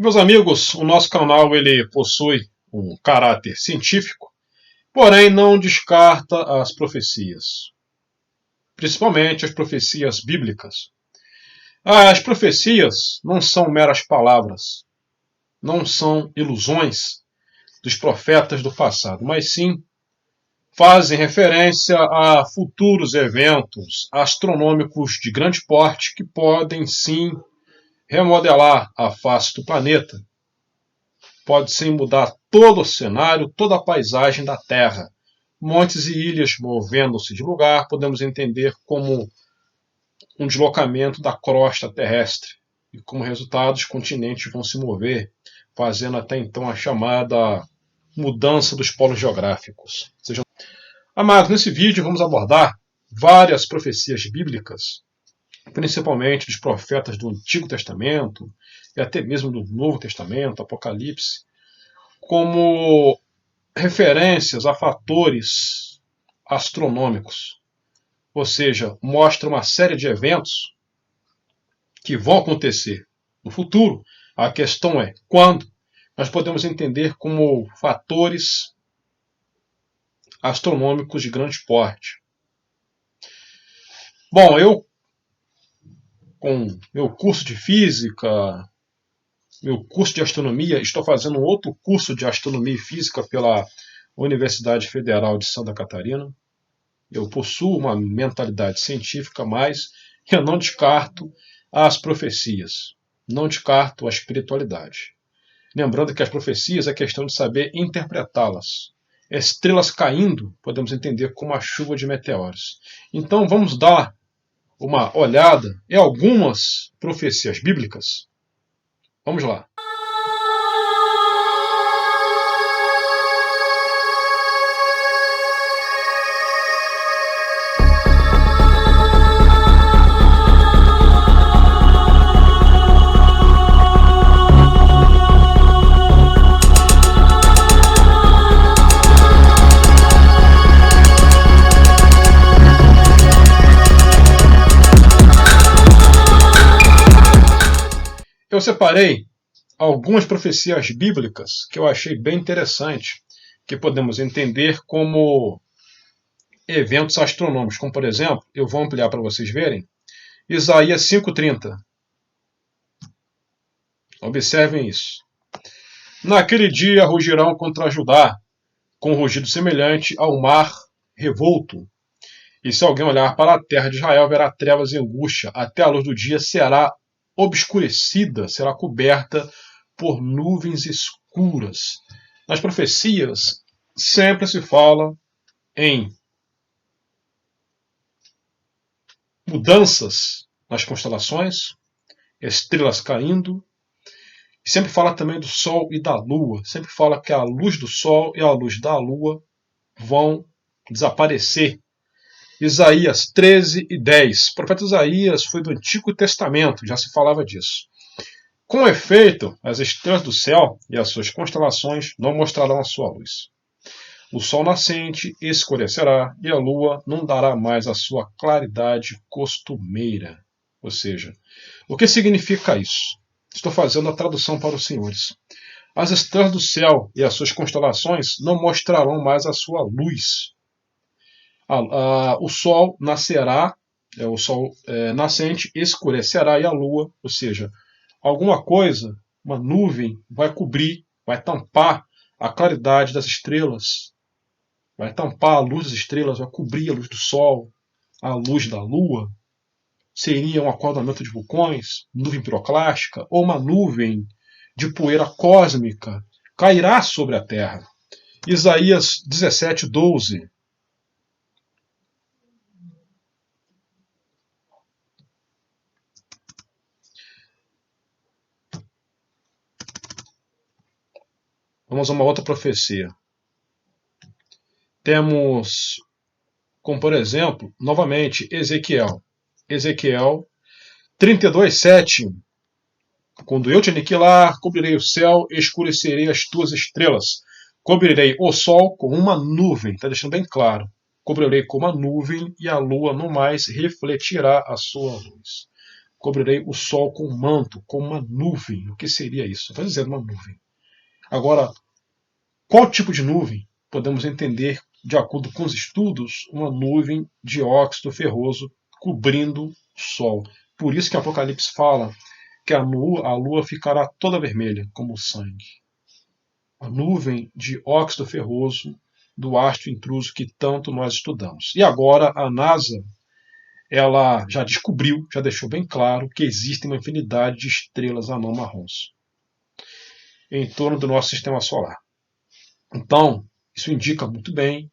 Meus amigos, o nosso canal ele possui um caráter científico, porém não descarta as profecias, principalmente as profecias bíblicas. As profecias não são meras palavras, não são ilusões dos profetas do passado, mas sim fazem referência a futuros eventos astronômicos de grande porte que podem sim remodelar a face do planeta. Pode sim mudar todo o cenário, toda a paisagem da Terra. Montes e ilhas movendo-se de lugar, podemos entender como um deslocamento da crosta terrestre. E como resultado, os continentes vão se mover, fazendo até então a chamada mudança dos polos geográficos. Amados, nesse vídeo vamos abordar várias profecias bíblicas, principalmente dos profetas do Antigo Testamento e até mesmo do Novo Testamento, Apocalipse, como referências a fatores astronômicos. Ou seja, mostra uma série de eventos que vão acontecer no futuro. A questão é quando. Nós podemos entender como fatores astronômicos de grande porte. Bom, eu com meu curso de física, meu curso de astronomia, estou fazendo um outro curso de astronomia e física pela Universidade Federal de Santa Catarina. Eu possuo uma mentalidade científica, mas eu não descarto as profecias, não descarto a espiritualidade. Lembrando que as profecias é questão de saber interpretá-las. Estrelas caindo, podemos entender como a chuva de meteoros. Então vamos dar uma olhada em algumas profecias bíblicas. Vamos lá. Eu separei algumas profecias bíblicas que eu achei bem interessante, que podemos entender como eventos astronômicos, como por exemplo, eu vou ampliar para vocês verem, Isaías 5:30. Observem isso. Naquele dia rugirão contra Judá, com um rugido semelhante ao mar revolto. E se alguém olhar para a terra de Israel, verá trevas e angústia, até a luz do dia será obscurecida, será coberta por nuvens escuras. Nas profecias sempre se fala em mudanças nas constelações, estrelas caindo, e sempre fala também do Sol e da Lua. Sempre fala que a luz do Sol e a luz da Lua vão desaparecer. Isaías 13:10. O profeta Isaías foi do Antigo Testamento, já se falava disso. Com efeito, as estrelas do céu e as suas constelações não mostrarão a sua luz. O sol nascente escurecerá e a lua não dará mais a sua claridade costumeira. Ou seja, o que significa isso? Estou fazendo a tradução para os senhores. As estrelas do céu e as suas constelações não mostrarão mais a sua luz. O sol nascerá, o sol nascente escurecerá e a lua, ou seja, alguma coisa, uma nuvem, vai cobrir, vai tampar a claridade das estrelas, vai tampar a luz das estrelas, vai cobrir a luz do sol, a luz da lua. Seria um acordamento de vulcões, nuvem piroclástica, ou uma nuvem de poeira cósmica cairá sobre a Terra. Isaías 17:12. Vamos a uma outra profecia. Temos, como por exemplo, novamente, Ezequiel. Ezequiel 32:7. Quando eu te aniquilar, cobrirei o céu, escurecerei as tuas estrelas. Cobrirei o sol com uma nuvem. Está deixando bem claro. Cobrirei com uma nuvem e a lua não mais refletirá a sua luz. cobrirei o sol com um manto, com uma nuvem. O que seria isso? Está dizendo uma nuvem. Agora, qual tipo de nuvem? Podemos entender, de acordo com os estudos, uma nuvem de óxido ferroso cobrindo o sol. Por isso que Apocalipse fala que a lua ficará toda vermelha, como sangue. A nuvem de óxido ferroso do astro intruso que tanto nós estudamos. E agora a NASA, ela já descobriu, já deixou bem claro que existe uma infinidade de estrelas anã-marrons em torno do nosso sistema solar. Então, isso indica muito bem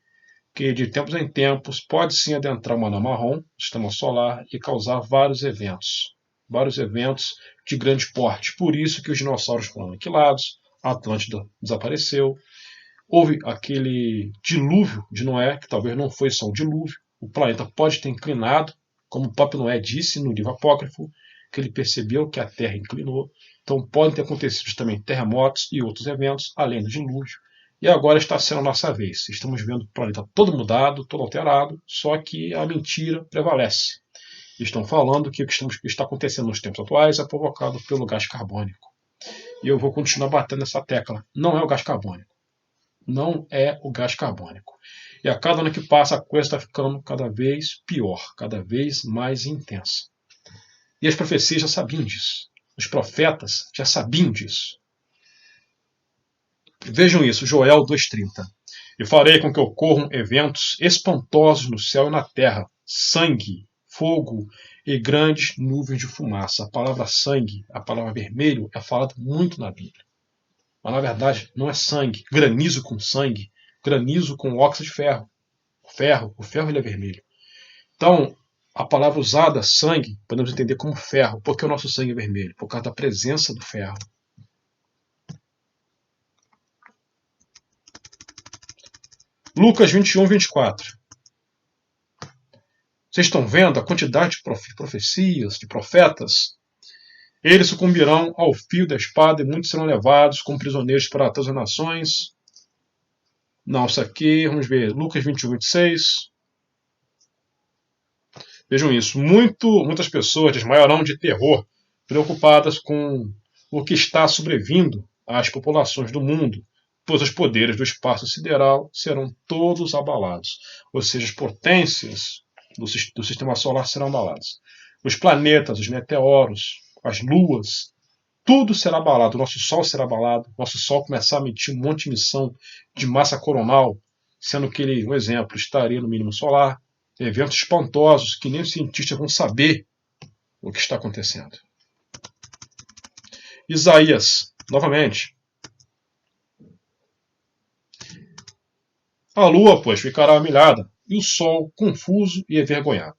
que de tempos em tempos pode sim adentrar uma anã marrom no sistema solar e causar vários eventos de grande porte. Por isso que os dinossauros foram aniquilados, a Atlântida desapareceu, houve aquele dilúvio de Noé, que talvez não foi só um dilúvio, o planeta pode ter inclinado, como o próprio Noé disse no livro apócrifo, que ele percebeu que a Terra inclinou. Então podem ter acontecido também terremotos e outros eventos, além do dilúvio. E agora está sendo a nossa vez. Estamos vendo o planeta todo mudado, todo alterado, só que a mentira prevalece. Estão falando que o que está acontecendo nos tempos atuais é provocado pelo gás carbônico. E eu vou continuar batendo nessa tecla. Não é o gás carbônico. Não é o gás carbônico. E a cada ano que passa, a coisa está ficando cada vez pior, cada vez mais intensa. E as profecias já sabiam disso. Os profetas já sabiam disso. Vejam isso, Joel 2,30. E farei com que ocorram eventos espantosos no céu e na terra, sangue, fogo e grandes nuvens de fumaça. A palavra sangue, a palavra vermelho, é falada muito na Bíblia. Mas na verdade não é sangue, granizo com sangue, granizo com óxido de ferro. O ferro ele é vermelho. Então, a palavra usada, sangue, podemos entender como ferro. Por que o nosso sangue é vermelho? Por causa da presença do ferro. Lucas 21:24. Vocês estão vendo a quantidade de profecias, de profetas? Eles sucumbirão ao fio da espada e muitos serão levados como prisioneiros para todas as nações. Não, isso aqui, vamos ver, Lucas 21:26. Vejam isso, muitas pessoas desmaiarão de terror, preocupadas com o que está sobrevindo às populações do mundo, pois os poderes do espaço sideral serão todos abalados, ou seja, as potências do sistema solar serão abaladas. Os planetas, os meteoros, as luas, tudo será abalado. O nosso Sol será abalado, nosso Sol começar a emitir um monte de emissão de massa coronal, sendo que ele, um exemplo, estaria no mínimo solar. Eventos espantosos que nem os cientistas vão saber o que está acontecendo. Isaías, novamente. A lua, pois, ficará humilhada, e o sol confuso e envergonhado.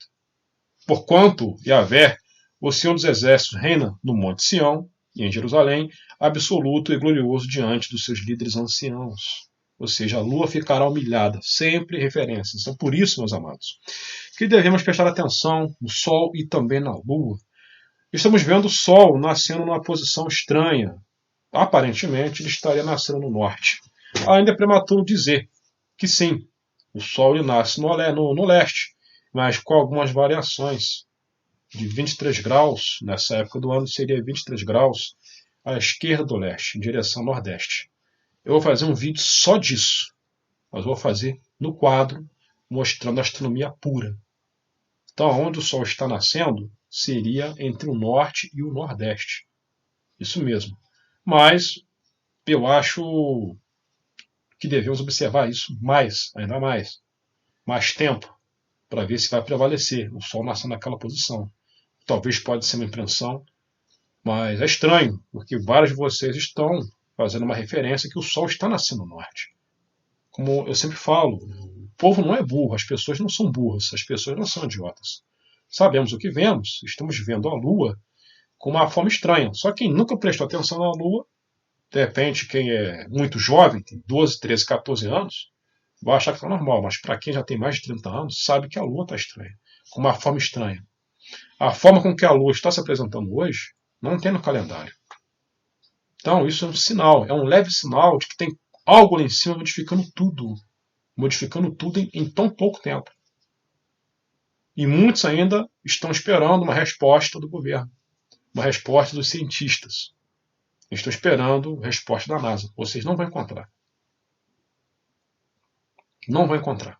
Porquanto Yahvé, o Senhor dos Exércitos, reina no Monte Sião e em Jerusalém, absoluto e glorioso diante dos seus líderes anciãos. Ou seja, a lua ficará humilhada, sempre referências. Então, por isso, meus amados, que devemos prestar atenção no sol e também na lua. Estamos vendo o sol nascendo numa posição estranha. Aparentemente, ele estaria nascendo no norte. Ainda é prematuro dizer que sim, o sol ele nasce no leste, mas com algumas variações. De 23 graus, nessa época do ano, seria 23 graus à esquerda do leste, em direção ao nordeste. Eu vou fazer um vídeo só disso, mas vou fazer no quadro, mostrando a astronomia pura. Então, onde o Sol está nascendo, seria entre o norte e o nordeste. Isso mesmo. Mas eu acho que devemos observar isso mais, ainda mais tempo, para ver se vai prevalecer o Sol nascendo naquela posição. Talvez pode ser uma impressão, mas é estranho, porque vários de vocês estão fazendo uma referência que o Sol está nascendo no norte. Como eu sempre falo, o povo não é burro, as pessoas não são burras, as pessoas não são idiotas. Sabemos o que vemos, estamos vendo a Lua com uma forma estranha. Só quem nunca prestou atenção na Lua, de repente quem é muito jovem, tem 12, 13, 14 anos, vai achar que está normal, mas para quem já tem mais de 30 anos, sabe que a Lua está estranha, com uma forma estranha. A forma com que a Lua está se apresentando hoje, não tem no calendário. Então, isso é um sinal, é um leve sinal de que tem algo lá em cima modificando tudo em tão pouco tempo. E muitos ainda estão esperando uma resposta do governo. uma resposta dos cientistas. Estou esperando a resposta da NASA. Vocês não vão encontrar. Não vão encontrar.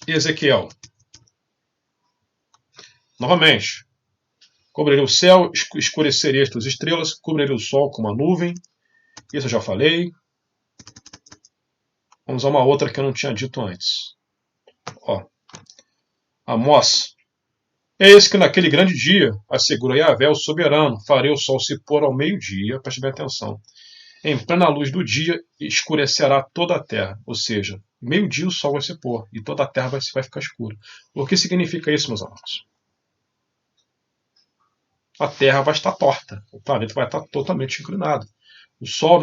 Ezequiel. Novamente. Cobrirei o céu, escureceria as estrelas, cobrirei o sol com uma nuvem. Isso eu já falei. Vamos a uma outra que eu não tinha dito antes. Ó. Amós. Eis que naquele grande dia, assegura Yahvé o soberano, farei o sol se pôr ao meio-dia, preste bem atenção. Em plena luz do dia, escurecerá toda a terra. Ou seja, meio-dia o sol vai se pôr e toda a terra vai ficar escura. O que significa isso, meus amados? A Terra vai estar torta, o planeta vai estar totalmente inclinado. O Sol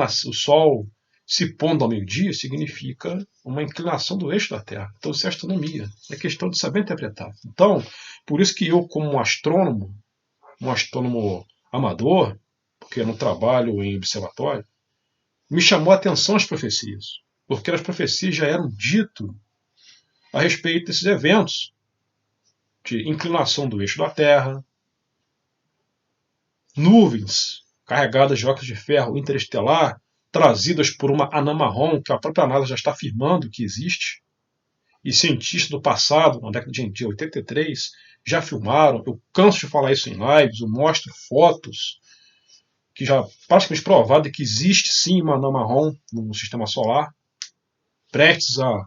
se pondo ao meio-dia significa uma inclinação do eixo da Terra. Então isso é astronomia, é questão de saber interpretar. Então, por isso que eu, como um astrônomo amador, porque eu não trabalho em observatório, me chamou a atenção as profecias, porque as profecias já eram ditas a respeito desses eventos de inclinação do eixo da Terra, nuvens carregadas de óxido de ferro interestelar, trazidas por uma anã marrom, que a própria NASA já está afirmando que existe, e cientistas do passado, na década de 83, já filmaram. Eu canso de falar isso em lives, eu mostro fotos que já praticamente provado que existe sim uma anã marrom no sistema solar, prestes a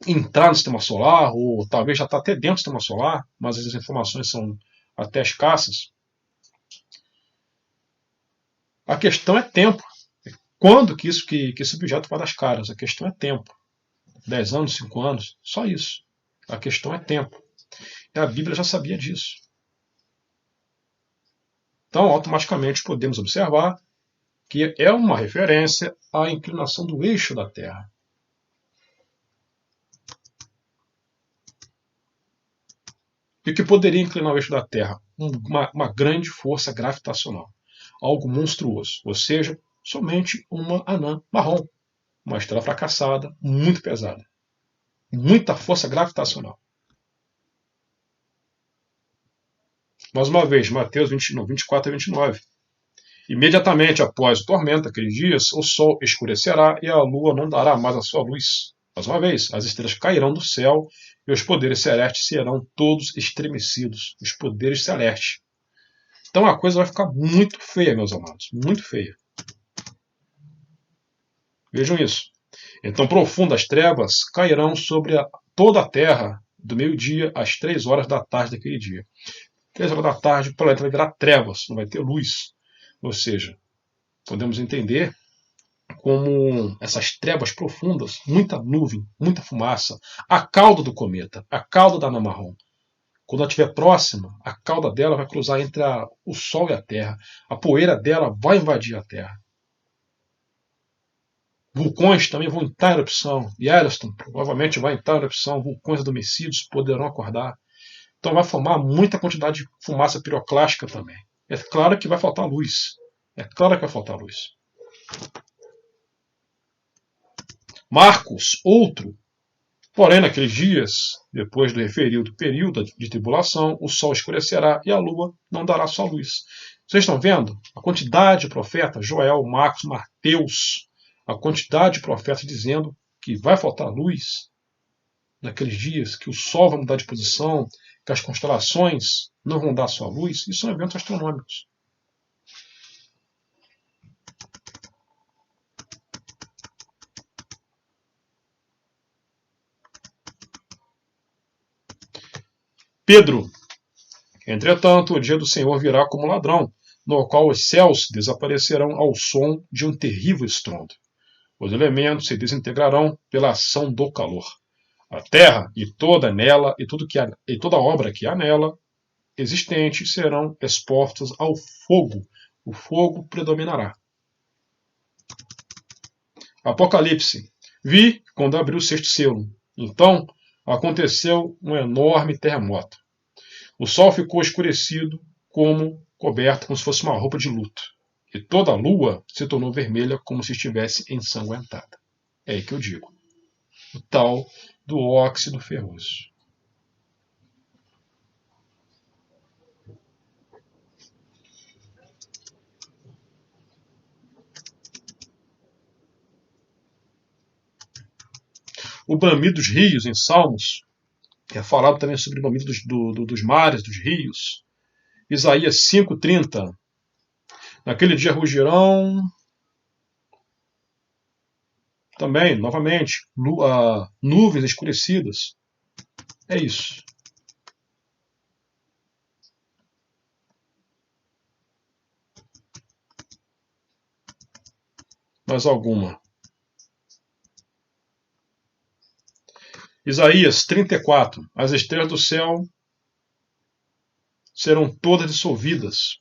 entrar no sistema solar, ou talvez já está até dentro do sistema solar, mas as informações são até escassas. A questão é tempo. Quando que esse objeto vai dar as caras? A questão é tempo. 10 anos, 5 anos, só isso. A questão é tempo. E a Bíblia já sabia disso. Então, automaticamente podemos observar que é uma referência à inclinação do eixo da Terra. E o que poderia inclinar o eixo da Terra? Uma grande força gravitacional. Algo monstruoso, ou seja, somente uma anã marrom, uma estrela fracassada, muito pesada, muita força gravitacional. Mais uma vez, Mateus 24 a 29. Imediatamente após o tormento, aqueles dias, o sol escurecerá e a lua não dará mais a sua luz. Mais uma vez, as estrelas cairão do céu e os poderes celestes serão todos estremecidos. Os poderes celestes. Então a coisa vai ficar muito feia, meus amados. Muito feia. Vejam isso. Então profundas trevas cairão sobre toda a terra do meio-dia às 3 horas da tarde daquele dia. 3 horas da tarde o planeta vai virar trevas, não vai ter luz. Ou seja, podemos entender como essas trevas profundas, muita nuvem, muita fumaça, a cauda do cometa, a cauda da anã marrom. Quando ela estiver próxima, a cauda dela vai cruzar entre o Sol e a Terra. A poeira dela vai invadir a Terra. Vulcões também vão entrar em erupção. Yellowstone provavelmente vai entrar em erupção. Vulcões adormecidos poderão acordar. Então vai formar muita quantidade de fumaça piroclástica também. É claro que vai faltar luz. É claro que vai faltar luz. Marcos, outro. Porém, naqueles dias, depois do referido período de tribulação, o sol escurecerá e a lua não dará sua luz. Vocês estão vendo a quantidade de profetas, Joel, Marcos, Mateus, a quantidade de profetas dizendo que vai faltar luz naqueles dias, que o sol vai mudar de posição, que as constelações não vão dar sua luz. Isso são eventos astronômicos. Pedro. Entretanto, o dia do Senhor virá como ladrão, no qual os céus desaparecerão ao som de um terrível estrondo. Os elementos se desintegrarão pela ação do calor. A terra e toda nela e toda obra que há nela existente serão expostas ao fogo. O fogo predominará. Apocalipse. Vi quando abriu o sexto selo. Então aconteceu um enorme terremoto. O sol ficou escurecido, coberto como se fosse uma roupa de luto. E toda a lua se tornou vermelha como se estivesse ensanguentada. É aí que eu digo. O tal do óxido ferroso. O bramido dos rios, em Salmos, é falado também sobre o bramido dos mares, dos rios. Isaías 5,30. Naquele dia rugirão. Também, novamente, nuvens escurecidas. É isso. Mais alguma. Isaías 34. As estrelas do céu serão todas dissolvidas,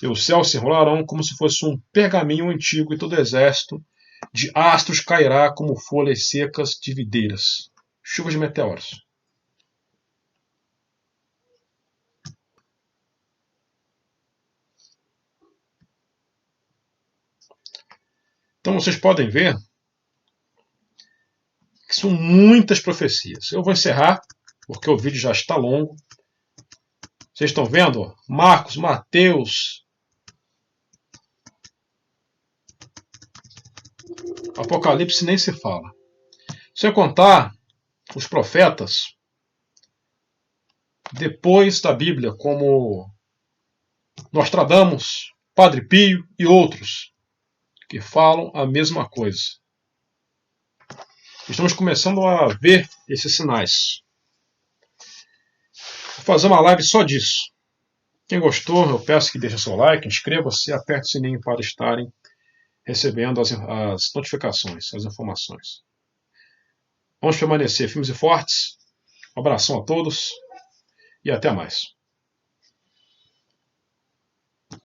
e os céus se enrolarão como se fosse um pergaminho antigo, e todo exército de astros cairá como folhas secas de videiras. Chuva de meteoros. Então vocês podem ver que são muitas profecias. Eu vou encerrar, porque o vídeo já está longo. Vocês estão vendo? Marcos, Mateus, Apocalipse nem se fala. Sem contar os profetas depois da Bíblia, como Nostradamus, Padre Pio e outros, que falam a mesma coisa. Estamos começando a ver esses sinais. Vou fazer uma live só disso. Quem gostou, eu peço que deixe seu like, inscreva-se e aperte o sininho para estarem recebendo as notificações, as informações. Vamos permanecer firmes e fortes. Um abração a todos e até mais.